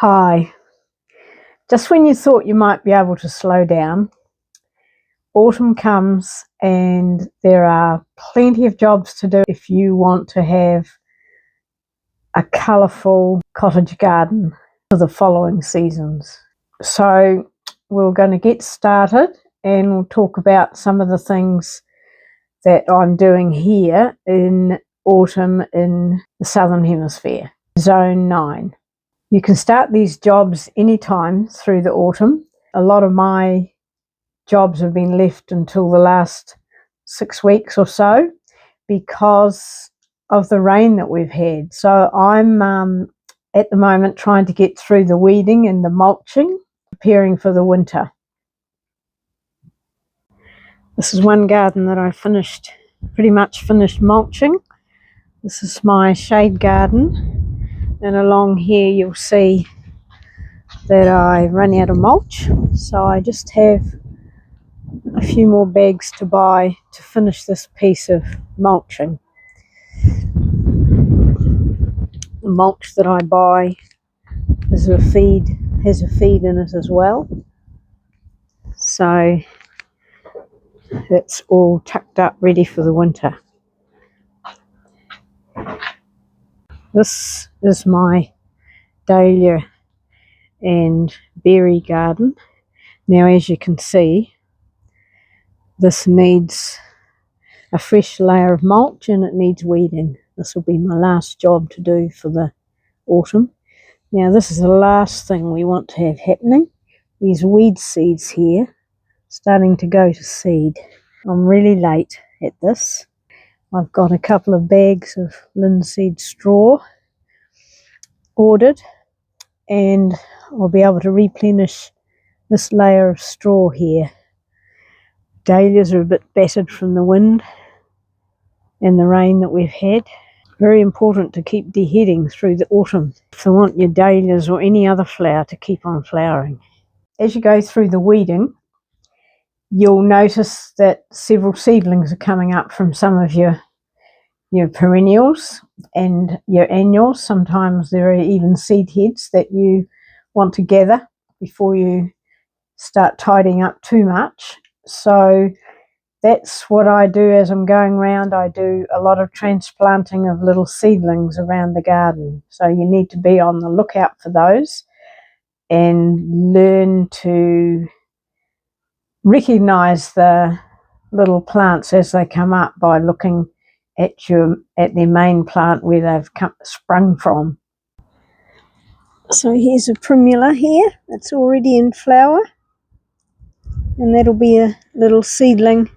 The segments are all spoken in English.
Hi. Just when you thought you might be able to slow down, autumn comes and there are plenty of jobs to do if you want to have a colourful cottage garden for the following seasons. So we're going to get started and we'll talk about some of the things that I'm doing here in autumn in the Southern Hemisphere, Zone 9. You can start these jobs anytime through the autumn. A lot of my jobs have been left until the last 6 weeks or so because of the rain that we've had. So I'm at the moment trying to get through the weeding and the mulching, preparing for the winter. This is one garden that I pretty much finished mulching. This is my shade garden. And along here you'll see that I run out of mulch, so I just have a few more bags to buy to finish this piece of mulching. The mulch that I buy has a feed in it as well, so it's all tucked up ready for the winter. This is my dahlia and berry garden. Now, as you can see, this needs a fresh layer of mulch and it needs weeding. This will be my last job to do for the autumn. Now, this is the last thing we want to have happening. These weed seeds here starting to go to seed. I'm really late at this. I've got a couple of bags of linseed straw ordered and I'll be able to replenish this layer of straw here. Dahlias are a bit battered from the wind and the rain that we've had. Very important to keep deheading through the autumn if you want your dahlias or any other flower to keep on flowering. As you go through the weeding, you'll notice that several seedlings are coming up from some of your perennials and your annuals. Sometimes there are even seed heads that you want to gather before you start tidying up too much. So that's what I do as I'm going around. I do a lot of transplanting of little seedlings around the garden. So you need to be on the lookout for those and learn to recognize the little plants as they come up by looking at their main plant where they've sprung from. So here's a primula here that's already in flower, and that'll be a little seedling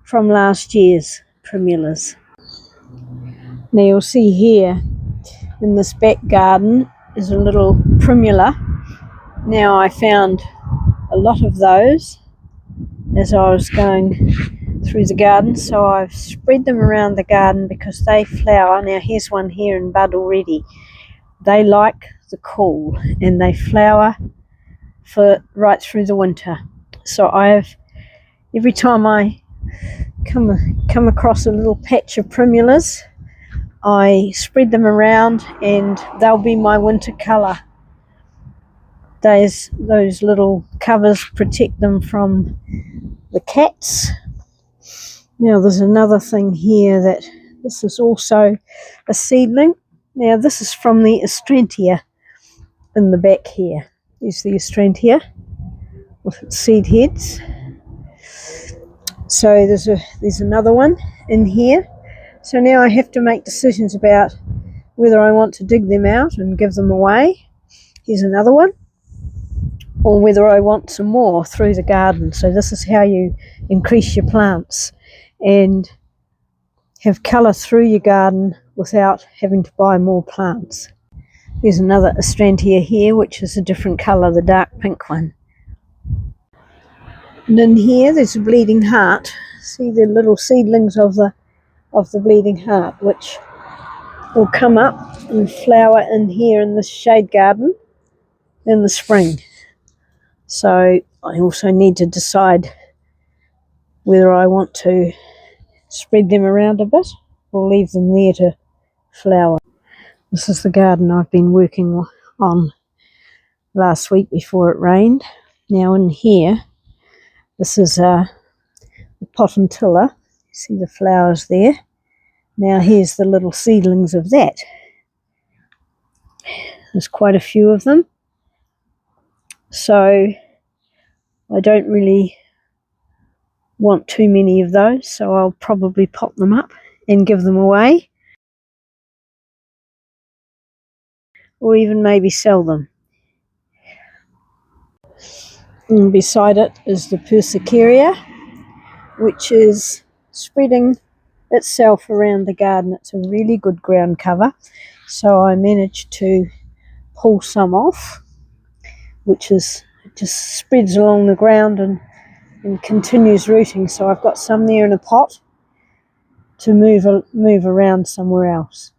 from last year's primulas. Now you'll see here in this back garden is a little primula. Now I found a lot of those as I was going through the garden, so I've spread them around the garden because they flower. Now here's one here in bud already. They like the cool and they flower for right through the winter. So every time I come across a little patch of primulas, I spread them around and they'll be my winter colour. Those little covers protect them from the cats. Now there's another thing here that this is also a seedling. Now this is from the astrantia in the back here. There's the astrantia with its seed heads. So there's another one in here. So now I have to make decisions about whether I want to dig them out and give them away. Here's another one. Or whether I want some more through the garden. So this is how you increase your plants and have colour through your garden without having to buy more plants. There's another astrantia here, which is a different colour, the dark pink one. And in here there's a bleeding heart. See the little seedlings of the bleeding heart, which will come up and flower in here in this shade garden in the spring. So I also need to decide whether I want to spread them around a bit or leave them there to flower. This is the garden I've been working on last week before it rained. Now in here, this is the potentilla. See the flowers there? Now here's the little seedlings of that. There's quite a few of them. So I don't really want too many of those, so I'll probably pop them up and give them away, or even maybe sell them. And beside it is the persicaria, which is spreading itself around the garden. It's a really good ground cover, so I managed to pull some off, which is just spreads along the ground and continues rooting. So I've got some there in a pot to move around somewhere else.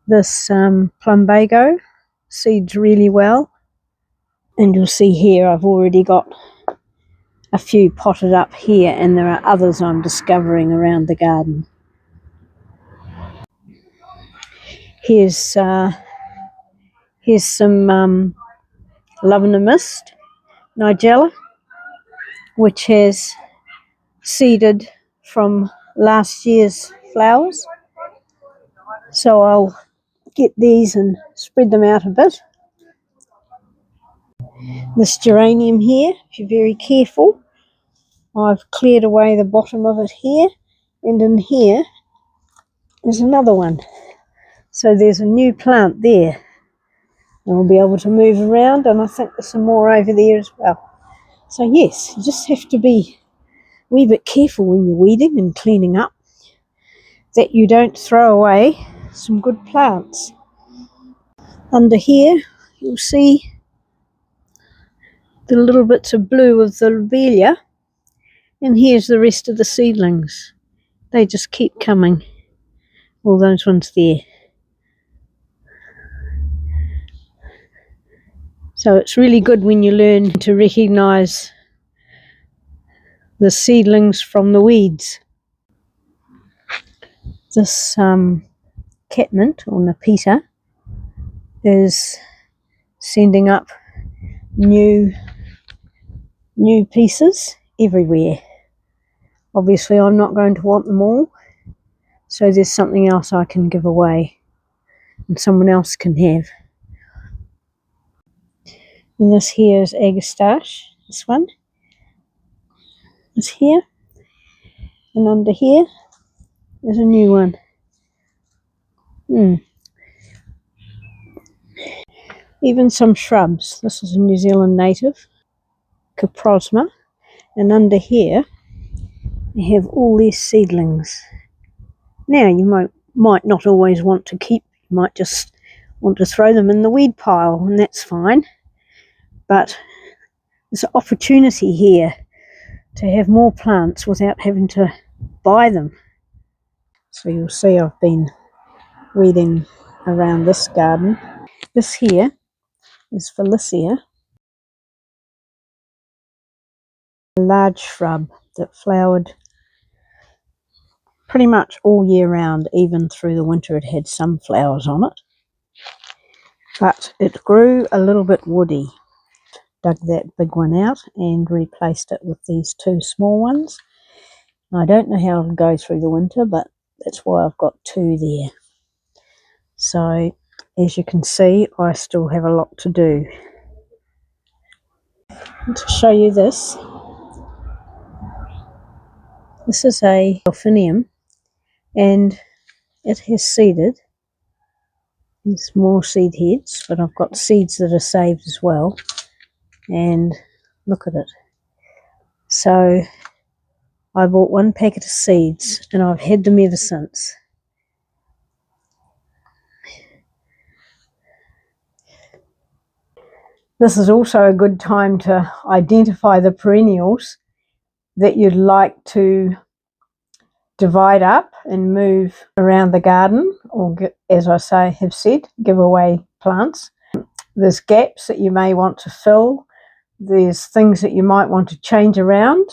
This plumbago seeds really well, and you'll see here I've already got a few potted up here, and there are others I'm discovering around the garden. Here's some lavender mist, nigella, which has seeded from last year's flowers. So I'll get these and spread them out a bit. This geranium here, if you're very careful, I've cleared away the bottom of it here, and in here is another one. So there's a new plant there. And we'll be able to move around, and I think there's some more over there as well. So yes, you just have to be a wee bit careful when you're weeding and cleaning up, that you don't throw away some good plants. Under here you'll see the little bits of blue of the lobelia, and here's the rest of the seedlings. They just keep coming, all those ones there. So it's really good when you learn to recognise the seedlings from the weeds. This catmint, or nepeta, is sending up new pieces everywhere. Obviously I'm not going to want them all, so there's something else I can give away and someone else can have. And this here is agastache, this one is here, and under here is a new one. Even some shrubs. This is a New Zealand native, Coprosma, and under here you have all these seedlings. Now you might not always want to keep, you might just want to throw them in the weed pile, and that's fine, but there's an opportunity here to have more plants without having to buy them. So you'll see I've been weeding around this garden. This here is felicia, a large shrub that flowered pretty much all year round. Even through the winter it had some flowers on it, but it grew a little bit woody. Dug that big one out and replaced it with these two small ones. I don't know how it'll go through the winter, but that's why I've got two there. So as you can see, I still have a lot to do. And to show you this is a delphinium, and it has seeded. There's more seed heads, but I've got seeds that are saved as well, and look at it. So I bought one packet of seeds and I've had them ever since. This is also a good time to identify the perennials that you'd like to divide up and move around the garden, or as I have said, give away plants. There's gaps that you may want to fill. There's things that you might want to change around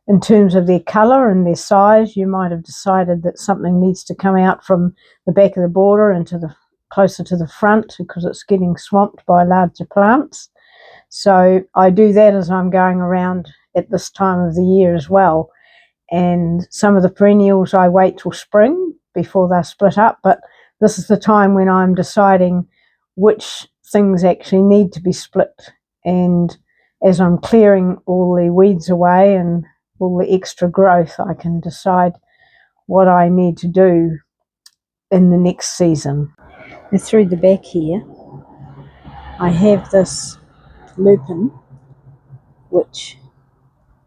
in terms of their colour and their size. You might have decided that something needs to come out from the back of the border into the closer to the front because it's getting swamped by larger plants. So I do that as I'm going around at this time of the year as well. And some of the perennials I wait till spring before they're split up, but this is the time when I'm deciding which things actually need to be split. And as I'm clearing all the weeds away and all the extra growth, I can decide what I need to do in the next season. And through the back here, I have this lupin, which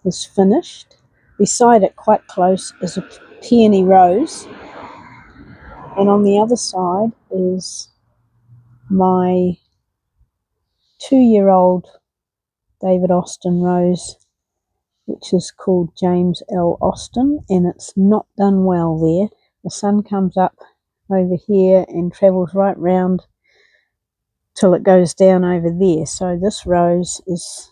is finished. Beside it, quite close, is a peony rose, and on the other side is my 2-year-old David Austin rose, which is called James L. Austin, and it's not done well there. The sun comes up over here and travels right round till it goes down over there. So this rose is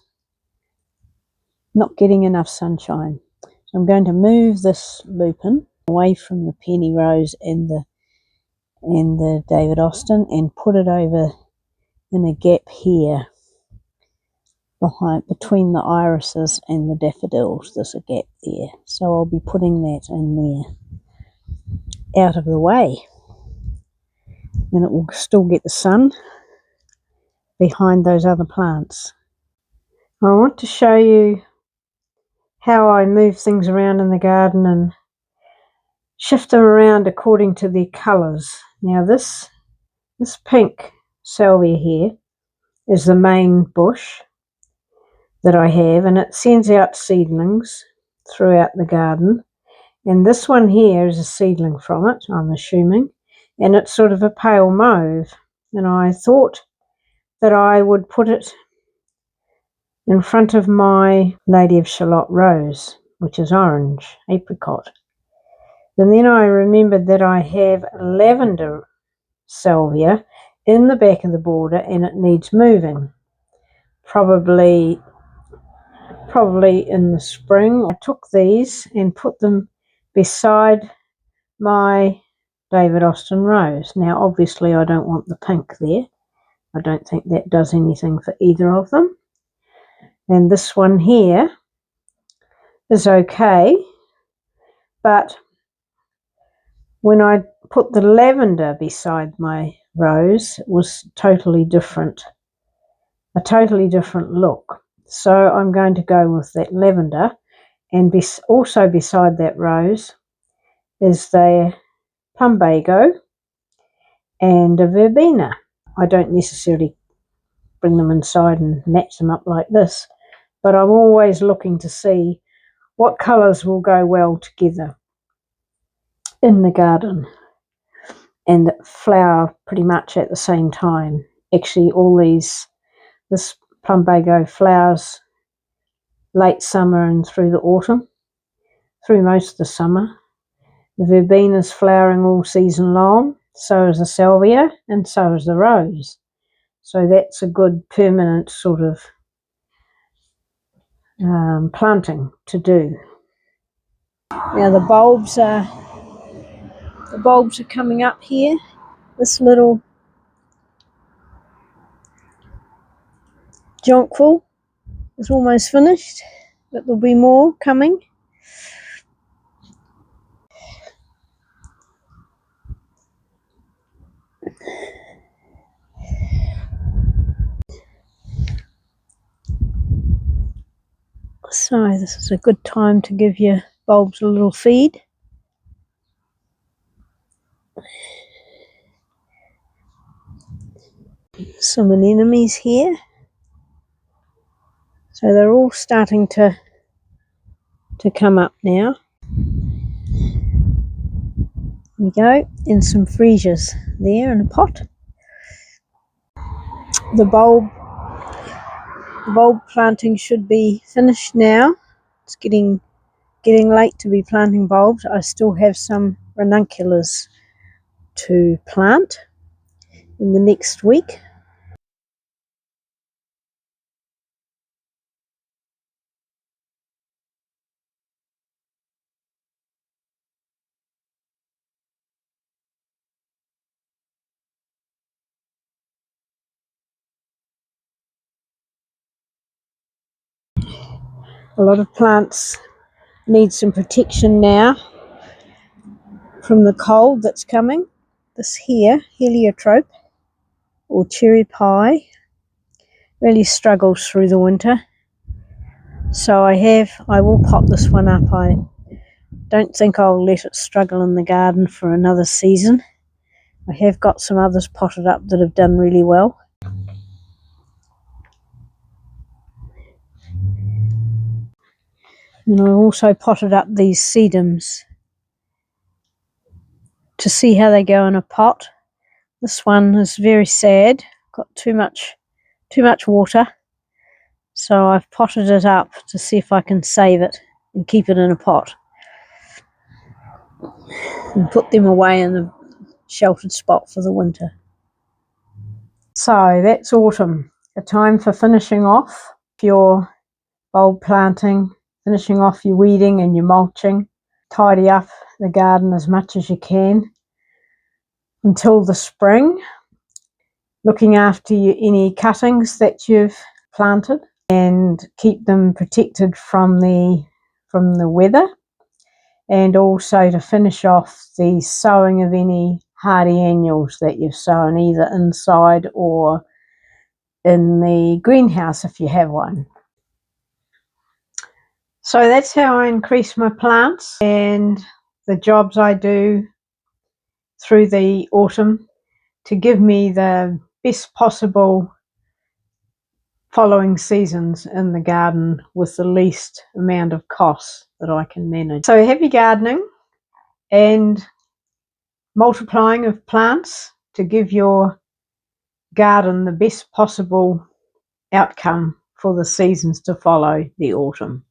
not getting enough sunshine. So I'm going to move this lupin away from the peony rose and the David Austin and put it over in a gap here between the irises and the daffodils. There's a gap there, so I'll be putting that in there out of the way, and it will still get the sun behind those other plants. I want to show you how I move things around in the garden and shift them around according to their colours. Now this pink salvia here is the main bush that I have, and it sends out seedlings throughout the garden. And this one here is a seedling from it, I'm assuming, and it's sort of a pale mauve. And I thought that I would put it in front of my Lady of Shalott rose, which is orange, apricot. And then I remembered that I have lavender salvia in the back of the border and it needs moving. Probably in the spring. I took these and put them beside my David Austin rose. Now obviously I don't want the pink there. I don't think that does anything for either of them. And this one here is okay, but when I put the lavender beside my rose, it was totally different, a totally different look. So I'm going to go with that lavender, and also beside that rose is the plumbago and a verbena. I don't necessarily bring them inside and match them up like this, but I'm always looking to see what colours will go well together in the garden and flower pretty much at the same time. Actually, this plumbago flowers late summer and through the autumn, through most of the summer. The verbena is flowering all season long, so is the salvia, and so is the rose. So that's a good permanent sort of planting to do. Now the bulbs are coming up here. This little jonquil is almost finished, but there'll be more coming. So this is a good time to give your bulbs a little feed. Some anemones here. So they're all starting to come up now. There we go, and some freesias there in a pot. The bulb planting should be finished now. It's getting late to be planting bulbs. I still have some ranunculus to plant in the next week. A lot of plants need some protection now from the cold that's coming. This here, heliotrope or cherry pie, really struggles through the winter. So I will pot this one up. I don't think I'll let it struggle in the garden for another season. I have got some others potted up that have done really well. And I also potted up these sedums to see how they go in a pot. This one is very sad, got too much water. So I've potted it up to see if I can save it and keep it in a pot and put them away in a sheltered spot for the winter. So that's autumn, a time for finishing off your bulb planting, finishing off your weeding and your mulching. Tidy up the garden as much as you can until the spring, looking after any cuttings that you've planted and keep them protected from the weather, and also to finish off the sowing of any hardy annuals that you've sown either inside or in the greenhouse if you have one. So that's how I increase my plants and the jobs I do through the autumn to give me the best possible following seasons in the garden with the least amount of costs that I can manage. So heavy gardening and multiplying of plants to give your garden the best possible outcome for the seasons to follow the autumn.